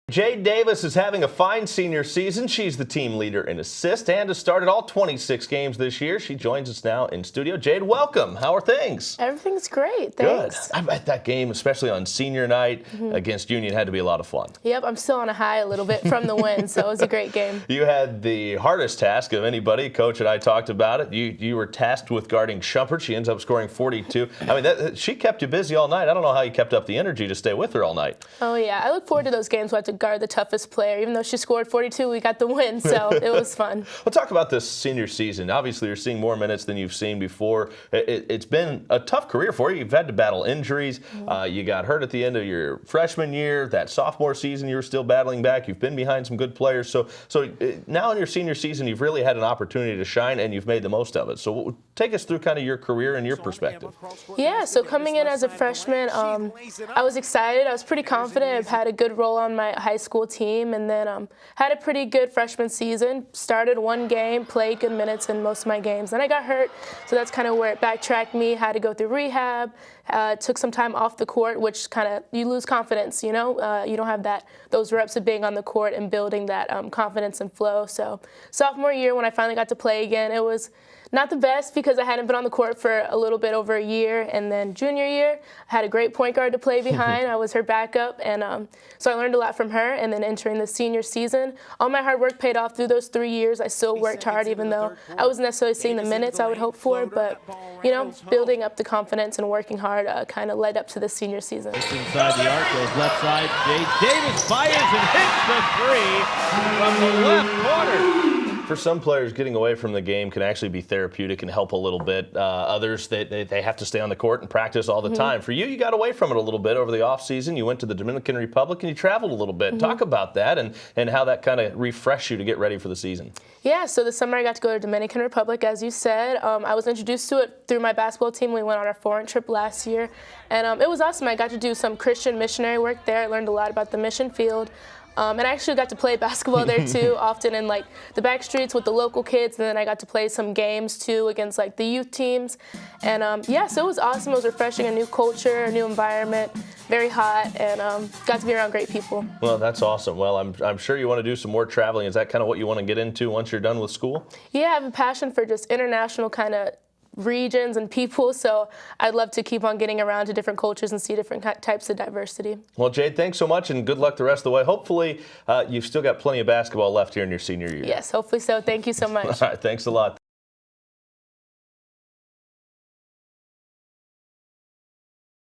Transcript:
Jade Davis is having a fine senior season. She's the team leader in assists and has started all 26 games this year. She joins us now in studio. Jade, welcome. How are things? Everything's great, thanks. Good. I bet that game, especially on senior night against Union, had to be a lot of fun. Yep, I'm still on a high a little bit from the win, so it was a great game. You had the hardest task of anybody. Coach and I talked about it. You were tasked with guarding Shumpert. She ends up scoring 42. I mean, she kept you busy all night. I don't know how you kept up the energy to stay with her all night. Oh, yeah. I look forward to those games where I have to guard the toughest player. Even though she scored 42, we got the win, so it was fun. Well, talk about this senior season. Obviously, you're seeing more minutes than you've seen before. It's been a tough career for you. You've had to battle injuries. You got hurt at the end of your freshman year. That sophomore season, you were still battling back. You've been behind some good players. So now in your senior season, you've really had an opportunity to shine, and you've made the most of it. So take us through kind of your career and your perspective. Yeah, so coming in as a freshman, I was excited. I was pretty confident. I've had a good role on my high school team, and then had a pretty good freshman season. Started one game, played good minutes in most of my games. Then I got hurt, so that's kind of where it backtracked me. Had to go through rehab. Took some time off the court, which kind of, you lose confidence, you know? You don't have those reps of being on the court and building that confidence and flow. So sophomore year, when I finally got to play again, it was not the best because I hadn't been on the court for a little bit over a year. And then junior year, I had a great point guard to play behind. I was her backup, and so I learned a lot from her. And then entering the senior season, all my hard work paid off through those 3 years. I still worked hard, even though I wasn't necessarily seeing the minutes I would hope for. But, you know, building up the confidence and working hard kind of led up to the senior season. Inside the Argos left side, Jade Davis fires and hits the three from the left corner. For some players, getting away from the game can actually be therapeutic and help a little bit. Others, they have to stay on the court and practice all the time. For you got away from it a little bit over the offseason. You went to the Dominican Republic and you traveled a little bit. Talk about that and how that kind of refreshed you to get ready for the season. Yeah, so this summer I got to go to Dominican Republic, as you said. I was introduced to it through my basketball team. We went on our foreign trip last year, and it was awesome. I got to do some Christian missionary work there. I learned a lot about the mission field. And I actually got to play basketball there too, often in like the back streets with the local kids. And then I got to play some games too against like the youth teams. And yeah, so it was awesome. It was refreshing, a new culture, a new environment, very hot, and got to be around great people. Well, that's awesome. Well, I'm sure you want to do some more traveling. Is that kind of what you want to get into once you're done with school? Yeah, I have a passion for just international kind of regions and people, so I'd love to keep on getting around to different cultures and see different types of diversity. Well, Jade, thanks so much, and good luck the rest of the way. Hopefully, you've still got plenty of basketball left here in your senior year. Yes, hopefully so. Thank you so much. All right, thanks a lot.